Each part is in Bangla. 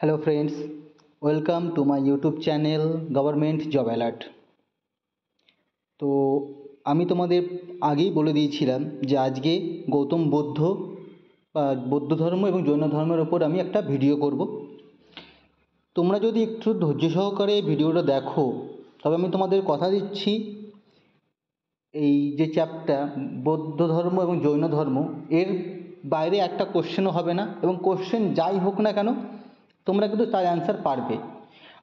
Hello friends, welcome to my YouTube channel government job alert. তো আমি তোমাদের আগেই বলে দিয়েছিলাম যে আজকে গৌতম বুদ্ধ বা বৌদ্ধ ধর্ম এবং জৈন ধর্মের ওপর আমি একটা ভিডিও করব। তোমরা যদি একটু ধৈর্য সহকারে ভিডিওটা দেখো তবে আমি তোমাদের কথা দিচ্ছি, এই যে চ্যাপ্টার বৌদ্ধ ধর্ম এবং জৈন ধর্ম, এর বাইরে একটা কোশ্চেনও হবে না, এবং কোশ্চেন যাই হোক না কেন তোমরা কিন্তু তার অ্যান্সার পারবে।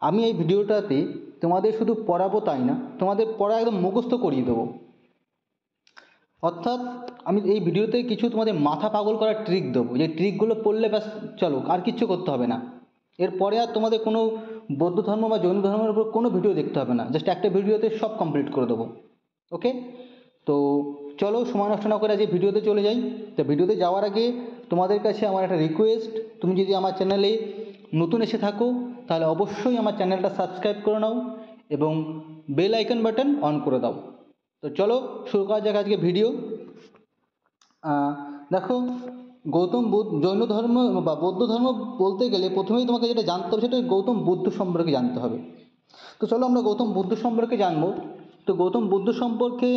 আমি এই ভিডিওটাতে তোমাদের শুধু পড়াবো তাই না, তোমাদের পড়া একদম মুখস্থ করিয়ে দেবো। অর্থাৎ আমি এই ভিডিওতে কিছু তোমাদের মাথা পাগল করার ট্রিক দেবো, যে ট্রিকগুলো পড়লে ব্যাস চলো, আর কিচ্ছু করতে হবে না। এরপরে আর তোমাদের কোনো বৌদ্ধ ধর্ম বা জৈন ধর্মের উপর কোনো ভিডিও দেখতে হবে না, জাস্ট একটা ভিডিওতে সব কমপ্লিট করে দেবো। ওকে, তো চলো সময় নষ্ট না করে আজ এই ভিডিওতে চলে যাই। তো ভিডিওতে যাওয়ার আগে তোমাদের কাছে আমার একটা রিকোয়েস্ট, তুমি যদি আমার চ্যানেলে নতুন এসে থাকো তাহলে অবশ্যই আমার চ্যানেলটা সাবস্ক্রাইব করে নাও এবং বেল আইকন বাটন অন করে দাও। তো চলো শুরু করা যাক আজকে ভিডিও। দেখো, গৌতম বুদ্ধ জৈন ধর্ম বা বৌদ্ধ ধর্ম বলতে গেলে প্রথমেই তোমাকে যেটা জানতে হবে সেটা গৌতম বুদ্ধ সম্পর্কে জানতে হবে। তো চলো আমরা গৌতম বুদ্ধ সম্পর্কে জানবো। তো গৌতম বুদ্ধ সম্পর্কে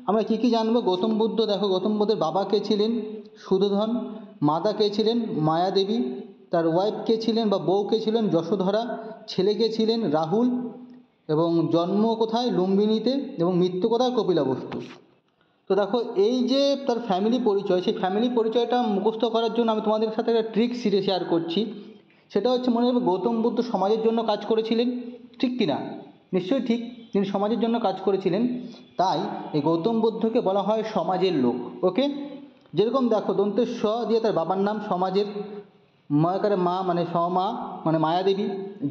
আমরা কী কী জানবো? গৌতম বুদ্ধ, দেখো গৌতম বুদ্ধের বাবা কে ছিলেন? সুধোধন। মাতা কে ছিলেন? মায়াদেবী। তার ওয়াইফ কে ছিলেন বা বউ কে ছিলেন? যশোধরা। ছেলে কে ছিলেন? রাহুল। এবং জন্ম কোথায়? লুম্বিনীতে। এবং মৃত্যু কোথায়? কপিলাবস্তু। তো দেখো, এই যে তার ফ্যামিলি পরিচয়, সেই ফ্যামিলি পরিচয়টা মুখস্থ করার জন্য আমি তোমাদের সাথে একটা ট্রিক শেয়ার করছি। সেটা হচ্ছে, মনে হবে গৌতম বুদ্ধ সমাজের জন্য কাজ করেছিলেন, ঠিক কি না? নিশ্চয়ই ঠিক, তিনি সমাজের জন্য কাজ করেছিলেন। তাই এই গৌতম বুদ্ধকে বলা হয় সমাজের লোক। ওকে, যেরকম দেখো দন্তের স দিয়ে তার বাবার নাম সমাজের, ময়াকারে মা মানে সমা মানে মায়াদেবী,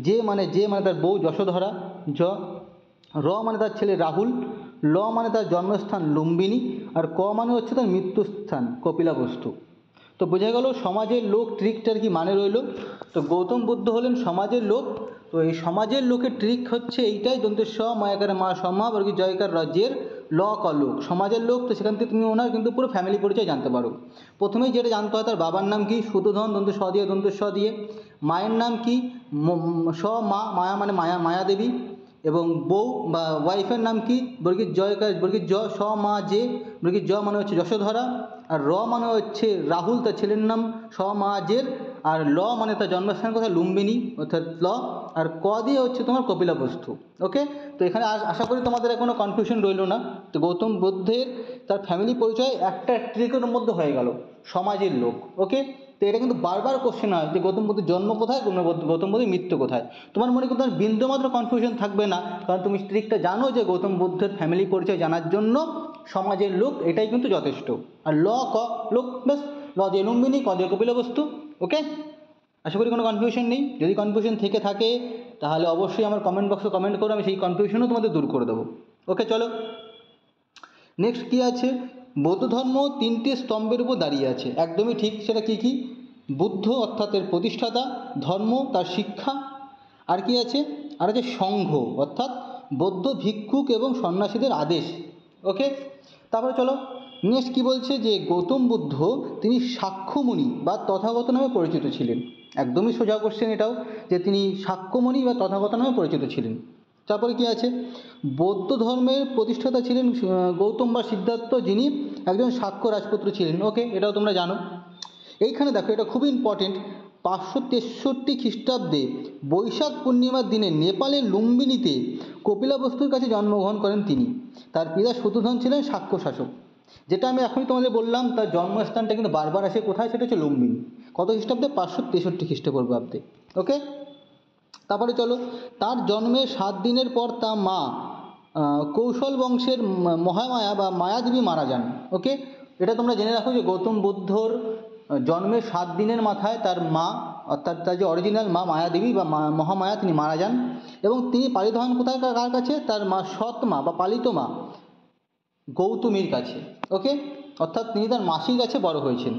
যে মানে তার বউ যশোধরা, জ র মানে তার ছেলে রাহুল, ল মানে তার জন্মস্থান লুম্বিনী, আর ক মানে হচ্ছে তার মৃত্যুস্থান কপিলাবস্তু। তো বোঝা গেল সমাজের লোক ট্রিকটার কি মানে রইল। তো গৌতম বুদ্ধ হলেন সমাজের লোক। তো এই সমাজের লোকের ট্রিক হচ্ছে এইটাই, দন্তের স মায়াকারে মা সমা বর্গী জয়কার রাজ্যের ল ক লোক, সমাজের লোক। তো সেখান থেকে তুমি ওনার কিন্তু পুরো ফ্যামিলি পরিচয় জানতে পারো। প্রথমেই যেটা জানতে হয়, তার বাবার নাম কি? সুধোধন, দন্তের স দিয়ে দন্তের স দিয়ে। মায়ের নাম কি? স মা, মায়া মানে মায়াদেবী। এবং বউ বা ওয়াইফের নাম কি? বর্গীর জয়কার বর্গীর জ, স মা যে, বর্গীর জ মানে হচ্ছে যশোধরা, আর র মানে হচ্ছে রাহুল, তার ছেলের নাম স মা জের, আর ল মানে তার জন্মস্থান কোথায়? লুম্বিনী অর্থাৎ ল, আর ক দিয়ে হচ্ছে তোমার কপিলাবস্তু। ওকে, তো এখানে আশা করি তোমাদের কোনো কনফিউশন রইল না। তো গৌতম বুদ্ধের তার ফ্যামিলি পরিচয় একটা ট্রিকের মধ্যে হয়ে গেল, সমাজের লোক। ওকে, তো এটা কিন্তু বারবার কোশ্চেন হয় যে গৌতম বুদ্ধের জন্ম কোথায়, গৌতম বুদ্ধের মৃত্যু কোথায়। তোমার মনে কিন্তু আর বিন্দুমাত্র কনফিউশন থাকবে না, কারণ তুমি ট্রিকটা জানো যে গৌতম বুদ্ধের ফ্যামিলি পরিচয় জানার জন্য সমাজের লোক এটাই কিন্তু যথেষ্ট। আর ল ক লোক, ব্যাস, ল দিয়ে লুম্বিনী, ক দিয়ে কপিলাবস্তু। ওকে, আশা করি কোনো কনফিউশন নেই। যদি কনফিউশন থেকে থাকে তাহলে অবশ্যই আমার কমেন্ট বক্সে কমেন্ট করো, আমি সেই কনফিউশনও তোমাদের দূর করে দেবো। ওকে, চলো নেক্সট কী আছে? বৌদ্ধ ধর্ম তিনটে স্তম্ভের উপর দাঁড়িয়ে আছে, একদমই ঠিক। সেটা কী কী? বুদ্ধ অর্থাৎ এর প্রতিষ্ঠাতা, ধর্ম তার শিক্ষা, আর কি আছে? আর আছে সংঘ অর্থাৎ বৌদ্ধ ভিক্ষুক এবং সন্ন্যাসীদের আদেশ। ওকে, তারপরে চলো নেক্সট কী বলছে, যে গৌতম বুদ্ধ তিনি সাক্ষ্যমুনি বা তথাগত নামে পরিচিত ছিলেন। একদমই সোজা কোশ্চেন এটাও, যে তিনি সাক্ষ্যমুনি বা তথাগত নামে পরিচিত ছিলেন। তারপরে কি আছে? বৌদ্ধ ধর্মের প্রতিষ্ঠাতা ছিলেন গৌতম বা সিদ্ধার্থ, যিনি একজন শাক্য রাজপুত্র ছিলেন। ওকে, এটাও তোমরা জানো। এইখানে দেখো, এটা খুবই ইম্পর্টেন্ট। 563 খ্রিস্টাব্দে বৈশাখ পূর্ণিমার দিনে নেপালের লুম্বিনীতে কপিলাবস্তুর কাছে জন্মগ্রহণ করেন তিনি। তার পিতা সুধোধন ছিলেন শাক্য শাসক। যেটা আমি এখনই তোমাদের বললাম, তার জন্মস্থানটা কিন্তু বারবার আসে কোথায়, সেটা হচ্ছে লুম্বিনী। কত খ্রিস্টাব্দে? 563 খ্রিস্টপূর্বাব্দে। ওকে, তারপরে চলো, তার জন্মের 7 দিনের পর তার মা কৌশল বংশের মহামায়া বা মায়াদেবী মারা যান। ওকে, এটা তোমরা জেনে রাখো যে গৌতম বুদ্ধর জন্মের 7 দিনের মাথায় তার মা, অর্থাৎ তার যে অরিজিনাল মা মায়াদেবী বা মহামায়া, তিনি মারা যান। এবং তিনি পালিত হন কোথায়, কার কাছে? তার মা সৎ মা বা পালিত মা গৌতমীর কাছে। ওকে, অর্থাৎ তিনি তার মাসির কাছে বড় হয়েছেন।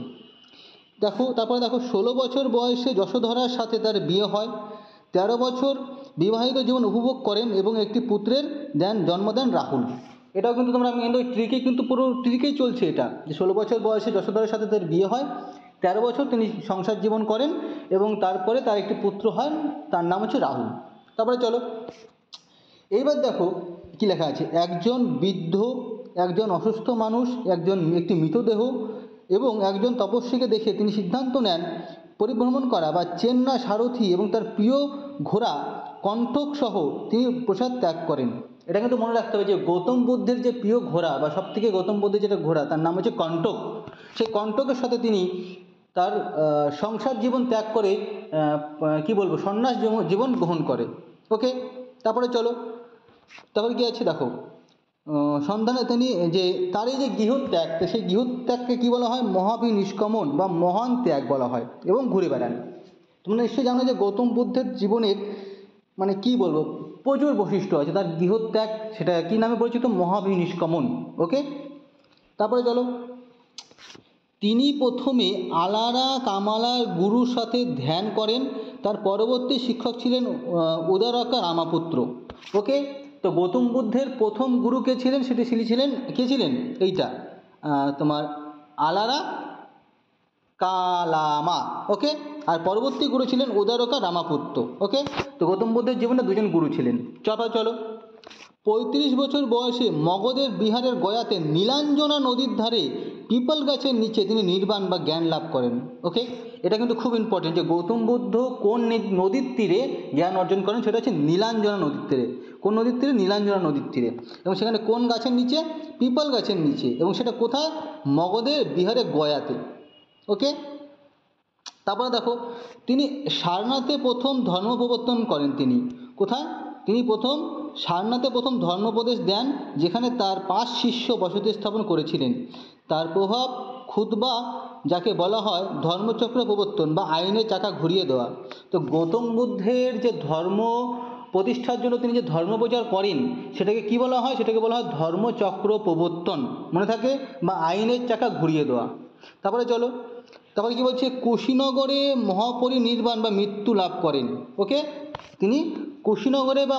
দেখো, তারপরে দেখো 16 বছর বয়সে যশোধরার সাথে তার বিয়ে হয়। 13 বছর বিবাহিত জীবন উপভোগ করেন এবং একটি পুত্রের জন্ম দেন রাহুল। এটাও কিন্তু তোমরা, আমি কিন্তু ট্রিকে কিন্তু পুরো ট্রিকেই চলছে এটা, যে 16 বছর বয়সে যশোধরার সাথে তার বিয়ে হয়, 13 বছর তিনি সংসার জীবন করেন এবং তারপরে তার একটি পুত্র হয়, তার নাম হচ্ছে রাহুল। তারপরে চলো এইবার দেখো কি লেখা আছে, একজন বৃদ্ধ, একজন অসুস্থ মানুষ, একটি মৃতদেহ এবং একজন তপস্বীকে দেখে তিনি সিদ্ধান্ত নেন পরিভ্রমণ করা বা চেন্না সারথি এবং তার প্রিয় ঘোড়া কণ্ঠক সহ তিনি প্রসাদ ত্যাগ করেন। এটা কিন্তু মনে রাখতে হবে যে গৌতম বুদ্ধের যে প্রিয় ঘোড়া বা সব থেকে গৌতম বুদ্ধের যেটা ঘোড়া তার নাম হচ্ছে কণ্টক। সেই কণ্টকের সাথে তিনি তার সংসার জীবন ত্যাগ করে কি বলবো সন্ন্যাস জীবন গ্রহণ করে। ওকে, তারপরে চলো তারপরে কি আছে দেখো, সন্ধানে তিনি যে তার এই যে গৃহত্যাগ, সেই গৃহত্যাগকে কী বলা হয়, মহাবিনিষ্কমন বা মহান ত্যাগ বলা হয় এবং ঘুরে বেড়ান। তোমরা নিশ্চয়ই জানো যে গৌতম বুদ্ধের জীবনের মানে কি বলবো প্রচুর বৈশিষ্ট্য আছে, তার গৃহত্যাগ সেটা কী নামে পরিচিত, মহাবিনিষ্কমন। ওকে, তারপরে চলো, তিনি প্রথমে আলারা কামালার গুরুর সাথে ধ্যান করেন, তার পরবর্তী শিক্ষক ছিলেন উদারকা রামাপুত্র। ওকে, তো গৌতম বুদ্ধের প্রথম গুরু কে ছিলেন, সেটি কে ছিলেন, এইটা তোমার আলারা কালামা। ওকে, আর পরবর্তী গুরু ছিলেন উদারকা রামাপুত্র। ওকে, তো গৌতম বুদ্ধের জীবনে দুজন গুরু ছিলেন। চলো 35 বছর বয়সে মগধের বিহারের গয়াতে নীলাঞ্জনা নদীর ধারে পিপল গাছের নিচে তিনি নির্বাণ বা জ্ঞান লাভ করেন। ওকে, এটা কিন্তু খুব ইম্পর্টেন্ট যে গৌতম বুদ্ধ কোন নদীর তীরে জ্ঞান অর্জন করেন, সেটা হচ্ছে নীলাঞ্জনা নদীর তীরে। কোন নদীর তীরে? নীলাঞ্জনা নদীর তীরে। এবং সেখানে কোন গাছের নিচে? পিপল গাছের নিচে। এবং সেটা কোথায়? মগধের বিহারের গয়াতে। ওকে, তারপরে দেখো, তিনি সারনাথে প্রথম ধর্ম প্রবর্তন করেন। তিনি কোথায়? তিনি সারনাথে প্রথম ধর্মোপদেশ দেন, যেখানে তার 5 শিষ্য বসতি স্থাপন করেছিলেন। তার প্রভাব খুতবা, যাকে বলা হয় ধর্মচক্র প্রবর্তন বা আইনের চাকা ঘুরিয়ে দেওয়া। তো গৌতম বুদ্ধের যে ধর্ম প্রতিষ্ঠার জন্য তিনি যে ধর্ম প্রচার করেন, সেটাকে কি বলা হয়? সেটাকে বলা হয় ধর্মচক্র প্রবর্তন, মনে থাকে, বা আইনের চাকা ঘুরিয়ে দেওয়া। তারপরে চলো, তারপরে কি বলছে, কুশীনগরে মহাপরিনির্বাণ বা মৃত্যু লাভ করেন। ওকে, তিনি কুশীনগরে বা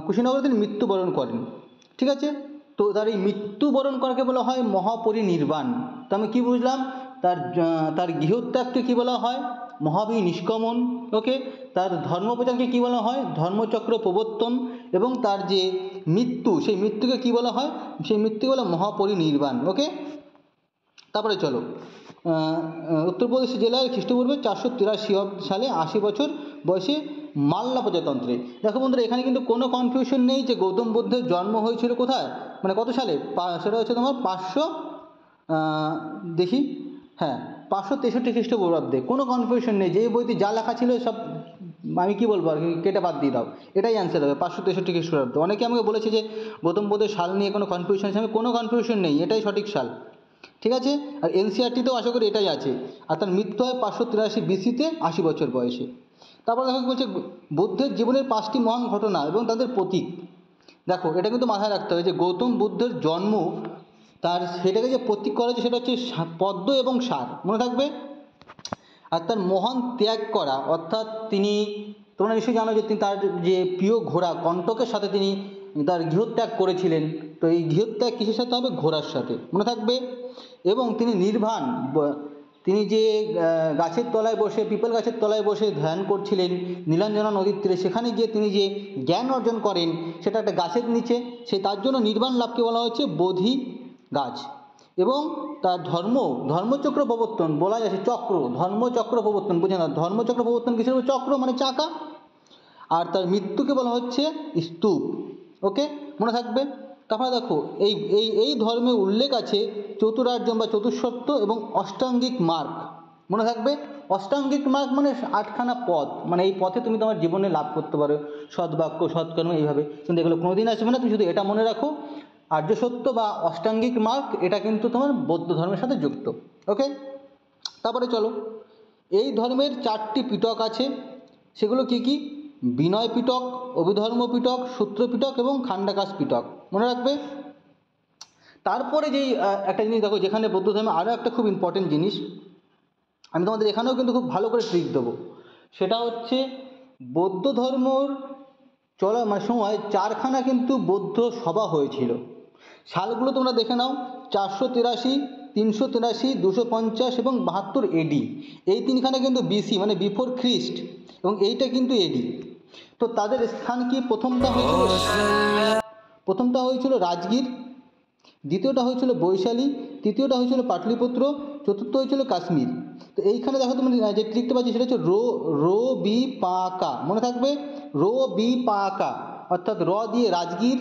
কুশীনগরে তিনি মৃত্যুবরণ করেন। ঠিক আছে, তো তার এই মৃত্যুবরণ করাকে বলা হয় মহাপরিনির্বাণ। তো আমি কী বুঝলাম, তার গৃহত্যাগকে কী বলা হয়? মহাবিনিষ্কমন। ওকে, তার ধর্মপ্রচারকে কী বলা হয়? ধর্মচক্র প্রবর্তন। এবং তার যে মৃত্যু, সেই মৃত্যুকে কী বলা হয়? সেই মৃত্যুকে বলা মহাপরিনির্বাণ। ওকে, তারপরে চলো, উত্তরপ্রদেশ জেলার খ্রিস্টপূর্বে 483 সালে 80 বছর বয়সে মাল্লা প্রজাতন্ত্রে। দেখো বন্ধুরা, এখানে কিন্তু কোনো কনফিউশন নেই যে গৌতম বুদ্ধের জন্ম হয়েছিল কোথায়, মানে কত সালে, সেটা হচ্ছে তোমার 500 দেখি, হ্যাঁ 563 খ্রিস্টপূর্বাব্দে। কোনো কনফিউশন নেই, যে বইতে যা লেখা ছিল সব আমি কি বলবো আর কি, কেটে বাদ দিয়ে দাও, এটাই অ্যান্সার হবে 563 খ্রিস্টপূর্বাব্দে। অনেকে আমাকে বলেছে যে গৌতম বুদ্ধের সাল নিয়ে কোনো কনফিউশন আছে, কোনো কনফিউশন নেই, এটাই সঠিক সাল। ঠিক আছে, আর এনসিআরটিতেও আশা করি এটাই আছে। আর তার মৃত্যু হয় 583 বিসিতে 80 বছর বয়সে। তারপর দেখো কি বলছে, বুদ্ধের জীবনের 5টি মহান ঘটনা এবং তাদের প্রতীক। দেখো এটা কিন্তু মাথায় রাখতে হবে যে গৌতম বুদ্ধের জন্ম, তার সেটাকে যে প্রতীক করা হয়েছে সেটা হচ্ছে পদ্ম এবং সার, মনে থাকবে। আর তার মহান ত্যাগ করা, অর্থাৎ তিনি, তোমরা নিশ্চয়ই জানো যে তিনি তার যে প্রিয় ঘোড়া কণ্টকের সাথে তিনি তার গৃহত্যাগ করেছিলেন। তো এই গৃহত্যাগ কিসের সাথে হবে? ঘোড়ার সাথে, মনে থাকবে। এবং তিনি নির্বাণ, তিনি যে গাছের তলায় বসে, পিপল গাছের তলায় বসে ধ্যান করছিলেন নীলাঞ্জনা নদীর তীরে, সেখানে গিয়ে তিনি যে জ্ঞান অর্জন করেন সেটা একটা গাছের নিচে, তার জন্য নির্বাণ লাভকে বলা হচ্ছে বোধি গাছ। এবং তার ধর্মচক্র প্রবর্তন বলা যাচ্ছে চক্র, ধর্মচক্র প্রবর্তন, বুঝে না, ধর্মচক্র প্রবর্তন কিসের? চক্র মানে চাকা। আর তার মৃত্যুকে বলা হচ্ছে স্তূপ। ওকে, মনে থাকবে। তারপরে দেখো, এই এই এই ধর্মে উল্লেখ আছে চতুরার্য বা চতুষ্সত্য এবং অষ্টাঙ্গিক মার্গ, মনে থাকবে। অষ্টাঙ্গিক মার্গ মানে 8খানা পথ, মানে এই পথে তুমি তোমার জীবনে লাভ করতে পারো সদ্বাক্য, সৎকর্ম, এইভাবে। কিন্তু এগুলো কোনোদিন আসবে না, তুমি শুধু এটা মনে রাখো, আর্য সত্য বা অষ্টাঙ্গিক মার্গ, এটা কিন্তু তোমার বৌদ্ধ ধর্মের সাথে যুক্ত। ওকে, তারপরে চলো, এই ধর্মের 4টি পিটক আছে, সেগুলো কি কি? বিনয় পিটক, অভিধর্ম পিটক, সূত্র পিটক এবং খান্ডাকাশ পিটক, মনে রাখবে। তারপরে যেই একটা জিনিস দেখো, যেখানে বৌদ্ধ ধর্মে আরও একটা খুব ইম্পর্টেন্ট জিনিস, আমি তোমাদের এখানেও কিন্তু খুব ভালো করে ট্রিক দেবো, সেটা হচ্ছে বৌদ্ধ ধর্মর সময় 4খানা কিন্তু বৌদ্ধ সভা হয়েছিল। সালগুলো তোমরা দেখে নাও, 483, 383, 250 এবং 72 এডি। এই তিনখানে কিন্তু বিসি মানে বিফোর খ্রিস্ট, এবং এইটা কিন্তু এডি। তো তাদের স্থান কি? প্রথমটা হয়েছিল রাজগীর, দ্বিতীয়টা হয়েছিল বৈশালী, তৃতীয়টা হয়েছিল পাটলিপুত্র, চতুর্থ হয়েছিল কাশ্মীর। তো এইখানে দেখো তুমি যে ট্রিকটা পাচ্ছি সেটা হচ্ছে রো রো বি পা কা, মনে থাকবে রো বি পা কা, অর্থাৎ র দিয়ে রাজগীর,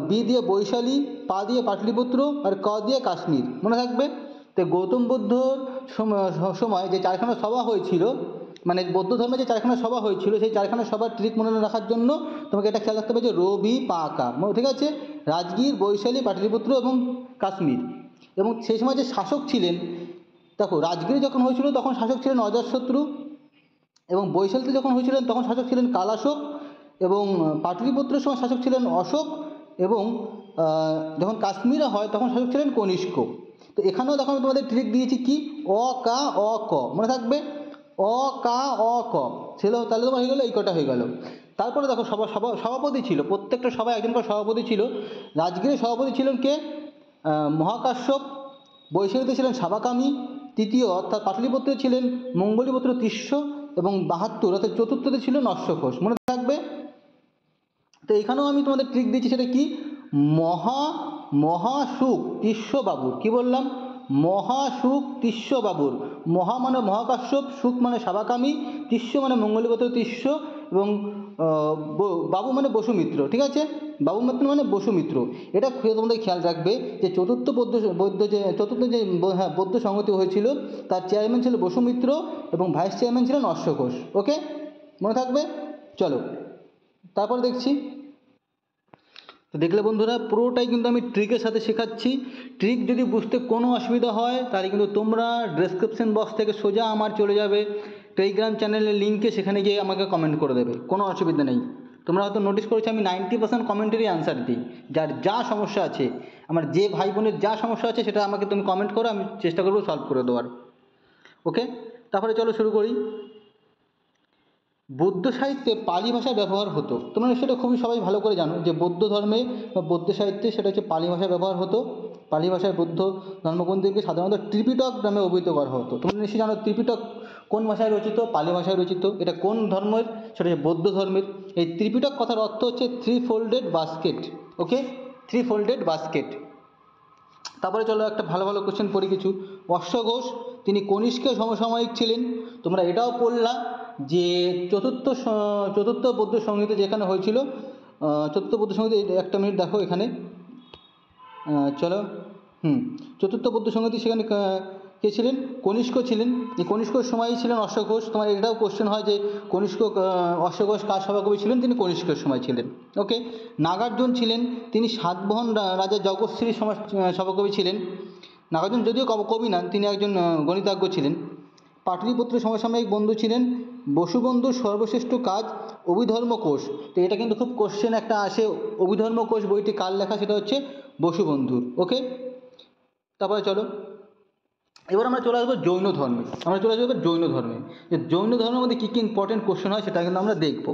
বি দিয়ে বৈশালী, পা দিয়ে পাটলিপুত্র, আর ক দিয়ে কাশ্মীর, মনে থাকবে। তো গৌতম বুদ্ধর সময় যে চারখানা সভা হয়েছিল, মানে বৌদ্ধ ধর্মে যে চারখানা সভা হয়েছিল, সেই চারখানা সভার ট্রিক মনে রাখার জন্য তোমাকে এটা খেয়াল রাখতে হবে যে রো বি পা কা, ঠিক আছে? রাজগীর, বৈশালী, পাটলিপুত্র এবং কাশ্মীর। এবং সেই সময় যে শাসক ছিলেন, দেখো রাজগীরে যখন হয়েছিল তখন শাসক ছিলেন অজাতশত্রু, এবং বৈশালীতে যখন হয়েছিলেন তখন শাসক ছিলেন কালাশোক, এবং পাটলিপুত্রের সময় শাসক ছিলেন অশোক, এবং যখন কাশ্মীরে হয় তখন শাসক ছিলেন কনিষ্ক। তো এখানেও দেখো আমি তোমাদের ট্রিক দিয়েছি কি, অ কা অ ক, মনে থাকবে অ কা অ ক ছিল, তাহলে তোমার হয়ে গেলো এই কটা হয়ে গেল। তারপরে দেখো সভাপতি ছিল, প্রত্যেকটা সভায় একজন করে সভাপতি ছিল। রাজগীরের সভাপতি ছিলেন কে? মহাকাশ্যপ। বৈশালীতে ছিলেন সাবাকামী, তৃতীয় অর্থাৎ পাটলিপুত্রে ছিলেন মঙ্গলীপুত্র তিস্য, এবং 72 অর্থাৎ চতুর্থতে ছিল নস্যঘোষ, মনে থাকবে। তো এখানেও আমি তোমাদের ট্রিক দিচ্ছি, সেটা কি, মহাসুখ তিস্য বাবুর। কি বললাম? মহাসুখ তিস্য বাবুর। মহা মানে মহাকাশ্যপ, সুখ মানে সাবাকামী, তিস্য মানে মঙ্গলীপুত্র তিস্য, এবং বাবু মানে বসুমিত্র, ঠিক আছে? বাবু মানে বসুমিত্র। এটা তোমাদের খেয়াল রাখবে যে চতুর্থ বৌদ্ধ সংহতি হয়েছিল, তার চেয়ারম্যান ছিল বসুমিত্র এবং ভাইস চেয়ারম্যান ছিলেন অশ্বঘোষ। ওকে, মনে থাকবে। চলো তারপর দেখছি। তো দেখলে বন্ধুরা, পুরোটাই কিন্তু আমি ট্রিকের সাথে শেখাচ্ছি। ট্রিক যদি বুঝতে কোনো অসুবিধা হয় তাহলে কিন্তু তোমরা ডেসক্রিপশন বক্স থেকে সোজা আমার চলে যাবে টেলিগ্রাম চ্যানেলের লিঙ্কে, সেখানে গিয়ে আমাকে কমেন্ট করে দেবে, কোনো অসুবিধা নেই। তোমরা হয়তো নোটিস করেছো আমি 90% কমেন্টেরই অ্যান্সার দিই। যার যা সমস্যা আছে, আমার যে ভাই বোনের যা সমস্যা আছে সেটা আমাকে তুমি কমেন্ট করো, আমি চেষ্টা করবো সলভ করে দেওয়ার। ওকে, তারপরে চলো শুরু করি। বৌদ্ধ সাহিত্যে পালি ভাষা ব্যবহার হতো। তোমরা সেটা খুবই সবাই ভালো করে জানো যে বৌদ্ধ ধর্মে বা বৌদ্ধ সাহিত্যে সেটা হচ্ছে পালি ভাষা ব্যবহার হতো। পালি ভাষায় বৌদ্ধ ধর্মগ্রন্থকে সাধারণত ত্রিপিটক নামে অভিহিত করা হতো। তোমরা নিশ্চয়ই জানো ত্রিপিটক কোন ভাষায় রচিত? পালি ভাষায় রচিত। এটা কোন ধর্মের? সেটা হচ্ছে বৌদ্ধ ধর্মের। এই ত্রিপিটক কথার অর্থ হচ্ছে 3 folded basket। ওকে, 3 folded basket। তারপরে চলো একটা ভালো ভালো কোশ্চেন পড়ি কিছু। অশ্বঘোষ তিনি কনিষ্কের সমসাময়িক ছিলেন। তোমরা এটাও পড়লা যে চতুর্থ বৌদ্ধ সংহিতা যেখানে হয়েছিল, চতুর্থ বৌদ্ধ সংহিতা, একটা মিনিট দেখো এখানে, চলো চতুর্থ বৌদ্ধ সংহিতা, সেখানে কে ছিলেন? কনিষ্ক ছিলেন। এই কনিষ্কর সময়ই ছিলেন অশ্বঘোষ। তোমার এটাও কোশ্চেন হয় যে অশ্বঘোষ কার সভাকবি ছিলেন? তিনি কনিষ্কের সময় ছিলেন। ওকে, নাগার্জুন ছিলেন, তিনি সাতবাহন রাজা জগৎশ্রীর সভাকবি ছিলেন। নাগার্জুন যদিও কবি না, তিনি একজন গণিতজ্ঞ ছিলেন। পাটলিপুত্র সমসাময়িক বন্ধু ছিলেন বসুবন্ধুর সর্বশ্রেষ্ঠ কাজ অভিধর্ম কোষ। তো এটা কিন্তু খুব কোশ্চেন একটা আসে, অভিধর্ম কোষ বইটি কার লেখা? সেটা হচ্ছে বসুবন্ধুর। ওকে, তারপরে চলো এবার আমরা চলে আসবো জৈন ধর্মে। যে জৈন ধর্মের মধ্যে কী কী ইম্পর্টেন্ট কোশ্চেন হয় সেটা কিন্তু আমরা দেখব।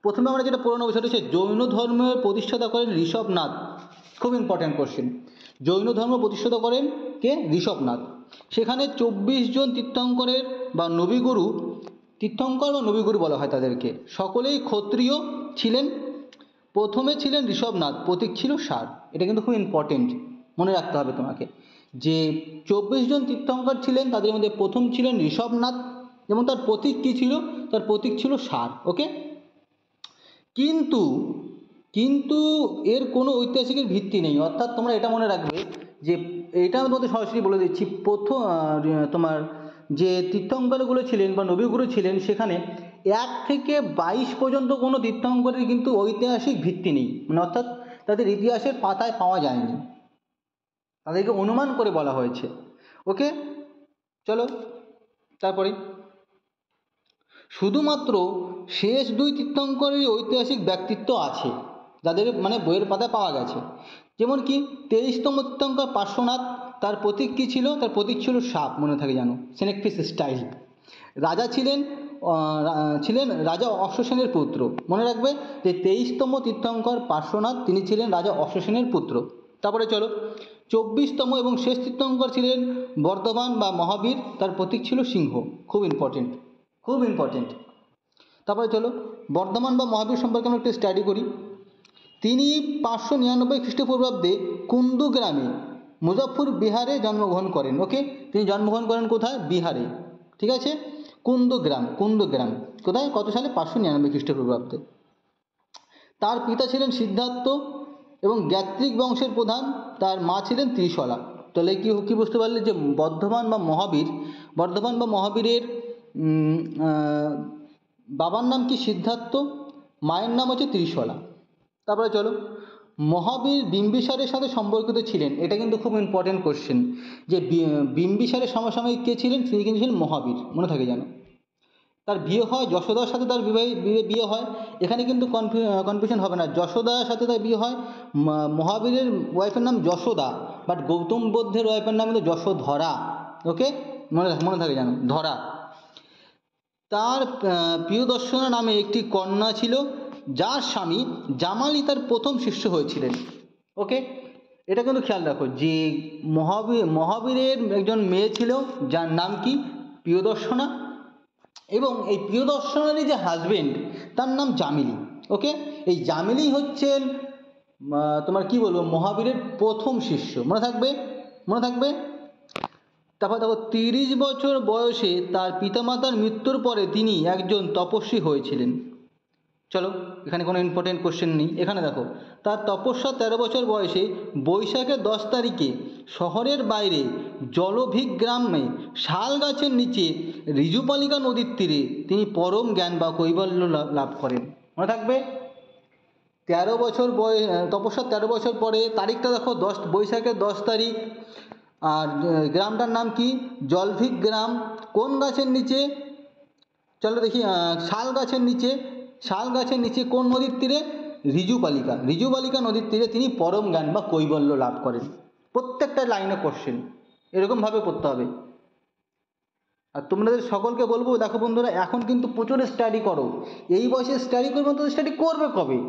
প্রথমে আমরা যেটা পুরোনো বিষয়টা হচ্ছে জৈন ধর্মের প্রতিষ্ঠাতা করেন ঋষভনাথ। খুব ইম্পর্টেন্ট কোশ্চেন। জৈন ধর্ম প্রতিষ্ঠাতা করেন কে? ঋষভনাথ। সেখানে 24 জন তীর্থঙ্করের বা নবীগুরু, তীর্থঙ্কর বা নবীগুরু বলা হয় তাদেরকে, সকলেই ক্ষত্রিয় ছিলেন। প্রথমে ছিলেন ঋষভনাথ, প্রতীক ছিল ষাঁড়। এটা কিন্তু খুব ইম্পর্টেন্ট, মনে রাখতে হবে তোমাকে যে 24 জন তীর্থঙ্কর ছিলেন, তাদের মধ্যে প্রথম ছিলেন ঋষভনাথ, এবং তার প্রতীক কী ছিল? তার প্রতীক ছিল ষাঁড়। ওকে, কিন্তু এর কোনো ঐতিহাসিকের ভিত্তি নেই। অর্থাৎ তোমরা এটা মনে রাখবে যে এটা আমি তোমাদের সরাসরি বলে দিচ্ছি, প্রথম তোমার যে তীর্থঙ্করগুলো ছিলেন বা নবীগুরু ছিলেন, সেখানে 1 থেকে 22 পর্যন্ত কোনো তীর্থঙ্করের কিন্তু ঐতিহাসিক ভিত্তি নেই, মানে অর্থাৎ তাদের ইতিহাসের পাতায় পাওয়া যায়নি, তাদেরকে অনুমান করে বলা হয়েছে। ওকে, চলো তারপরে শুধুমাত্র শেষ 2 তীর্থঙ্করের ঐতিহাসিক ব্যক্তিত্ব আছে, যাদের মানে বইয়ের পাতায় পাওয়া গেছে। যেমন কি 23তম তীর্থঙ্কর পার্শ্বনাথ, তার প্রতীক কী ছিল? তার প্রতীক ছিল সাপ, মনে থাকে জানো, স্নেকফিশ স্টাইল। রাজা ছিলেন রাজা অশ্বসেনের পুত্র। মনে রাখবে যে 23তম তীর্থঙ্কর পার্শ্বনাথ, তিনি ছিলেন রাজা অশ্বসেনের পুত্র। তারপরে চলো, 24তম এবং শেষ তীর্থঙ্কর ছিলেন বর্ধমান বা মহাবীর, তার প্রতীক ছিল সিংহ। খুব ইম্পর্টেন্ট, খুব ইম্পর্টেন্ট। তারপরে চলো, বর্ধমান বা মহাবীর সম্পর্কে আমরা একটু স্টাডি করি। তিনি 599 খ্রিস্টপূর্বাব্দে কুন্দু গ্রামে মুজফ্ফর বিহারে জন্মগ্রহণ করেন। ওকে, তিনি জন্মগ্রহণ করেন কোথায়? বিহারে। ঠিক আছে, কুন্দু গ্রাম, কুন্দু গ্রাম কোথায়, কত সালে? 599 খ্রিস্টপূর্বাব্দে। তার পিতা ছিলেন সিদ্ধার্থ এবং গ্যাত্রিক বংশের প্রধান, তার মা ছিলেন ত্রিশলা। তাহলে কি কি বুঝতে পারলে যে বর্ধমান বা মহাবীর, বর্ধমান বা মহাবীরের বাবার নাম কি? সিদ্ধার্থ, মায়ের নাম হচ্ছে ত্রিশলা। তারপরে চলো, মহাবীর বিম্বিসারের সাথে সম্পর্কিত ছিলেন। এটা কিন্তু খুব ইম্পর্টেন্ট কোশ্চেন, যে বিম্বিসারের সমসাময়িক কে ছিলেন? তিনি কিন্তু ছিলেন মহাবীর, মনে থাকে যেন। তার বিয়ে হয় যশোদার সাথে, তার বিয়ে হয়। এখানে কিন্তু কনফিউশন হবে না, যশোদার সাথে তার বিয়ে হয়। মহাবীরের ওয়াইফের নাম যশোদা, বাট গৌতম বুদ্ধের ওয়াইফের নাম কিন্তু যশোধরা। ওকে, মনে থাকে যেন, ধরা। তার প্রিয়দর্শনা নামে একটি কন্যা ছিল, যার স্বামী জামালি তার প্রথম শিষ্য হয়েছিলেন। ওকে, এটা কিন্তু খেয়াল রাখো যে মহাবীরের একজন মেয়ে ছিল, যার নাম কি? প্রিয়দর্শনা। এবং এই প্রিয়দর্শনারই যে হাজবেন্ড, তার নাম জামিলি। ওকে, এই জামিলি হচ্ছেন তোমার কি বলবো, মহাবীরের প্রথম শিষ্য। মনে থাকবে, মনে থাকবে। তারপর দেখো, 30 বছর বয়সে তার পিতামাতার মৃত্যুর পরে তিনি একজন তপস্বী হয়েছিলেন। চলো, এখানে কোনো ইম্পর্টেন্ট কোশ্চেন নেই। এখানে দেখো, তার তপস্যা 13 বছর বয়সে বৈশাখের 10 তারিখে শহরের বাইরে জলভিক গ্রামে শাল গাছের নিচে ঋজুপালিকা নদীর তীরে তিনি পরম জ্ঞান বা কৈবল্য লাভ করেন। মনে থাকবে, 13 বছর তপস্যার 13 বছর পরে, তারিখটা দেখো, বৈশাখের 10 তারিখ। আর গ্রামটার নাম কি? জলভিক গ্রাম। কোন গাছের নিচে? চলো দেখি, শাল গাছের নিচে। শাল গাছের নিচে কোন নদীর তীরে? ঋজুপালিকা, ঋজুপালিকা নদীর তীরে তিনি পরম জ্ঞান বা কৈবল্য লাভ করেন। প্রত্যেকটা লাইনে কোশ্চেন এরকমভাবে পড়তে হবে। আর তোমাদের সকলকে বলবো, দেখো বন্ধুরা, এখন কিন্তু প্রচুর স্টাডি করো। এই বয়সে স্টাডি করবে তো স্টাডি করবে কবে?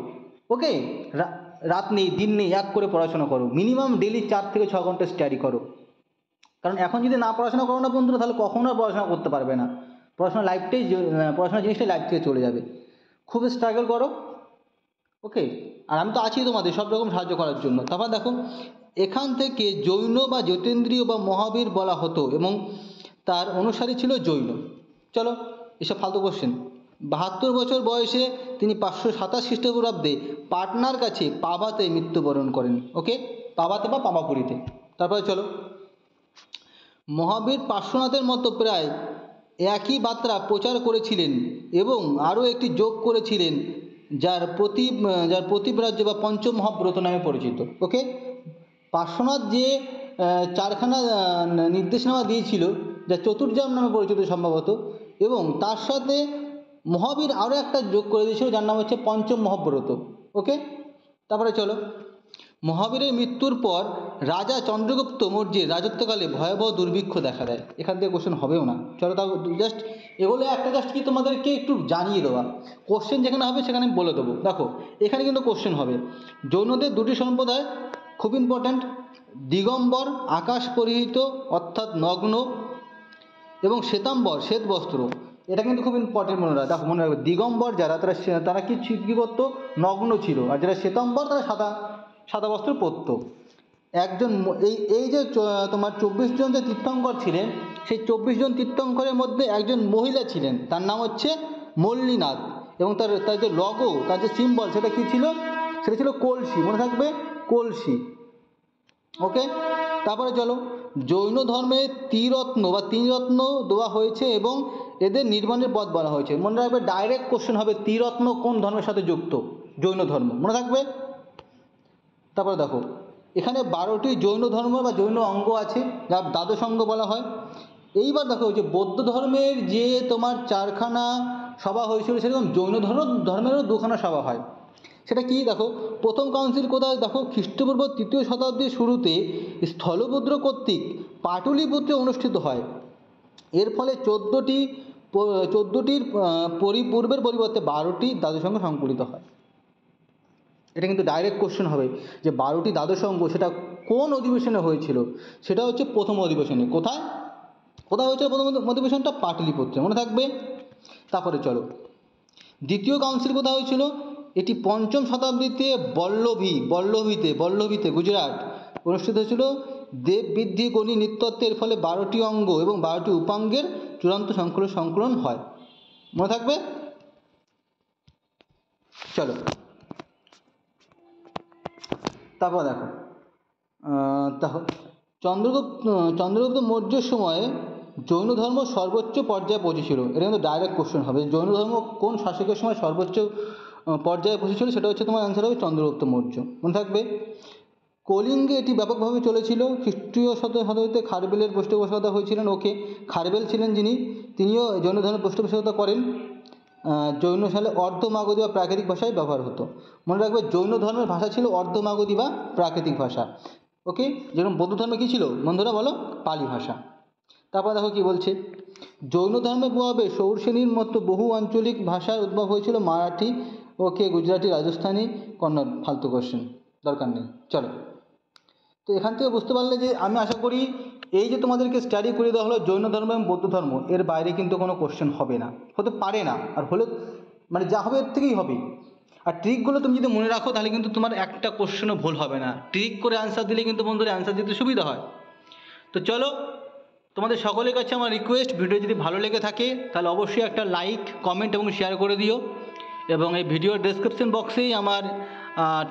ওকে, রাত নেই দিন নেই, এক করে পড়াশোনা করো। মিনিমাম ডেলি 4 থেকে 6 ঘন্টা স্টাডি করো। কারণ এখন যদি না পড়াশোনা করো না বন্ধুরা, তাহলে কখনো আর পড়াশোনা করতে পারবে না। পড়াশোনা জিনিসটাই লাইফ থেকে চলে যাবে। খুব স্ট্রাগল করো। ওকে, আর আমি তো আছি তোমাদের সব রকম সাহায্য করার জন্য। তারপর দেখো, এখান থেকে জৈন বা জ্যোতিন্দ্রীয় বা মহাবীর বলা হতো এবং তার অনুসারী ছিল জৈন। চলো, এসব ফালতু কোশ্চেন। 72 বছর বয়সে তিনি 527 খ্রিস্টপূর্বাব্দে পাটনার কাছে পাভাতে মৃত্যুবরণ করেন। ওকে, পাভাতে বা পাভাপুরীতে। তারপরে চলো, মহাবীর পার্শ্বনাথের মতো প্রায় একই বার্তা প্রচার করেছিলেন এবং আরও একটি যোগ করেছিলেন, যার প্রতিব্রাজ্য বা পঞ্চমহাব্রত নামে পরিচিত। ওকে, পার্শ্বনাথ যে 4খানা নির্দেশনামা দিয়েছিল, যা চতুর্যাম নামে পরিচিত সম্ভবত, এবং তার সাথে মহাবীর আরও একটা যোগ করে দিয়েছিল, যার নাম হচ্ছে পঞ্চম মহাব্রত। ওকে, তারপরে চলো, মহাবীরের মৃত্যুর পর রাজা চন্দ্রগুপ্ত মৌর্যের রাজত্বকালে ভয়াবহ দুর্ভিক্ষ দেখা দেয়। এখান থেকে কোশ্চেন হবেও না। চলো, তাও জাস্ট এগুলো একটা জাস্ট কি তোমাদেরকে একটু জানিয়ে দেওয়া। কোশ্চেন যেখানে হবে সেখানে আমি বলে দেবো। দেখো, এখানে কিন্তু কোশ্চেন হবে, জৈনদের দুটি সম্প্রদায়, খুব ইম্পর্ট্যান্ট, দিগম্বর আকাশ পরিহিত অর্থাৎ নগ্ন, এবং শ্বেতাম্বর শ্বেত বস্ত্র। এটা কিন্তু খুব ইম্পর্টেন্ট মনে রাখবে। দেখো, মনে রাখবে, দিগম্বর যারা তারা কি করতো? নগ্ন ছিল। আর যারা শ্বেতাম্বর তারা সাদা বস্ত্র পরত। একজন এই যে তোমার 24 জন যে তীর্থঙ্কর ছিলেন, সেই 24 জন তীর্থঙ্করের মধ্যে একজন মহিলা ছিলেন, তার নাম হচ্ছে মল্লিনাথ। এবং তার যে লগো, তার যে সিম্বল, সেটা কি ছিল? সেটা ছিল কলসি। মনে থাকবে, কলসি। ওকে, তারপরে চলো, জৈন ধর্মে ত্রিরত্ন বা 3 রত্ন দেওয়া হয়েছে এবং এদের নির্মাণের পথ বলা হয়েছে। মনে রাখবে, ডাইরেক্ট কোশ্চেন হবে, ত্রিরত্ন কোন ধর্মের সাথে যুক্ত? জৈন ধর্ম। মনে থাকবে। তারপরে দেখো, এখানে 12টি জৈন ধর্ম বা জৈন অঙ্গ আছে, যা দ্বাদশ অঙ্গ বলা হয়। এইবার দেখো, যে বৌদ্ধ ধর্মের যে তোমার 4খানা সভা হয়েছিল, সেরকম জৈন ধর্মেরও 2খানা সভা হয়। সেটা কি? দেখো, প্রথম কাউন্সিল কোথায়? দেখো, খ্রিস্টপূর্ব 3য় শতাব্দীর শুরুতে স্থলভদ্র কর্তৃক পাটলিপুত্রে অনুষ্ঠিত হয়। এর ফলে 14টির পূর্বের পরিবর্তে 12টি দ্বাদশ অঙ্গ সংকলিত হয়। এটা কিন্তু ডাইরেক্ট কোশ্চেন হবে যে 12টি দ্বাদশ অঙ্গ সেটা কোন অধিবেশনে হয়েছিল, সেটা হচ্ছে প্রথম অধিবেশনে। কোথায় কোথায় হয়েছিল প্রথম অধিবেশনটা? পাটলিপুত্রে, মনে থাকবে। তারপরে চলো, দ্বিতীয় কাউন্সিল কোথায় হয়েছিল? এটি 5ম শতাব্দীতে বল্লভীতে গুজরাট অনুষ্ঠিত হয়েছিল। দেব বৃদ্ধি গণি নৃতত্ত্বের ফলে 12টি অঙ্গ এবং 12টি উপাঙ্গের চূড়ান্ত সংকলন হয়, মনে থাকবে। চলো তারপর দেখো, চন্দ্রগুপ্ত মৌর্যের সময়ে জৈন ধর্ম সর্বোচ্চ পর্যায়ে পৌঁছেছিল। এটা কিন্তু ডাইরেক্ট কোশ্চেন হবে, জৈন ধর্ম কোন শাসকের সময় সর্বোচ্চ পর্যায়ে পৌঁছেছিল, সেটা হচ্ছে তোমার অ্যান্সার হবে চন্দ্রগুপ্ত মৌর্য, মনে থাকবে। কলিঙ্গে এটি ব্যাপকভাবে চলেছিল। খ্রিস্টীয় শতাব্দীতে খারবেলের পৃষ্ঠপোষকতা হয়েছিলেন। ওকে, খারবেল ছিলেন যিনি, তিনিও জৈন ধর্মের পৃষ্ঠপোষকতা করেন। জৈন সালে অর্ধমাগধী বা প্রাকৃতিক ভাষায় ব্যবহার হতো, মনে রাখবে। জৈন ধর্মের ভাষা ছিল অর্ধমাগধী বা প্রাকৃতিক ভাষা। ওকে, যেরকম বৌদ্ধ ধর্মে কী ছিল বন্ধুরা বলো? পালি ভাষা। তারপর দেখো কী বলছে, জৈন ধর্মের প্রভাবে সৌরসেনীর মতো বহু আঞ্চলিক ভাষার উদ্ভব হয়েছিল। মারাঠি, ওকে, গুজরাটি, রাজস্থানী, কন্নড়। ফালতু কোশ্চেন, দরকার নেই। চলো, তো এখান থেকে বুঝতে পারলে যে আমি আশা করি এই যে তোমাদেরকে স্টাডি করে দেওয়া হলো জৈন ধর্ম এবং বৌদ্ধ ধর্ম, এর বাইরে কিন্তু কোনো কোশ্চেন হবে না, হতে পারে না, আর হলে মানে যা হবে এর থেকেই হবে। আর ট্রিকগুলো তুমি যদি মনে রাখো তাহলে কিন্তু তোমার একটা কোশ্চেনও ভুল হবে না। ট্রিক করে অ্যান্সার দিলে কিন্তু বন্ধুরা অ্যান্সার দিতে সুবিধা হয়। তো চলো, তোমাদের সকলের কাছে আমার রিকোয়েস্ট, ভিডিও যদি ভালো লেগে থাকে তাহলে অবশ্যই একটা লাইক, কমেন্ট এবং শেয়ার করে দিও। এবং এই ভিডিওর ডেসক্রিপশন বক্সেই আমার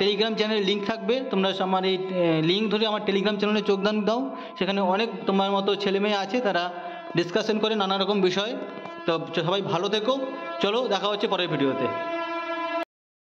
টেলিগ্রাম চ্যানেলের লিঙ্ক থাকবে। তোমরা আমার এই লিঙ্ক ধরে আমার টেলিগ্রাম চ্যানেলে যোগদান দাও। সেখানে অনেক তোমার মতো ছেলেমেয়ে আছে, তারা ডিসকাশন করে নানা রকম বিষয়। তো সবাই ভালো থেকো। চলো, দেখা হচ্ছে পরের ভিডিওতে।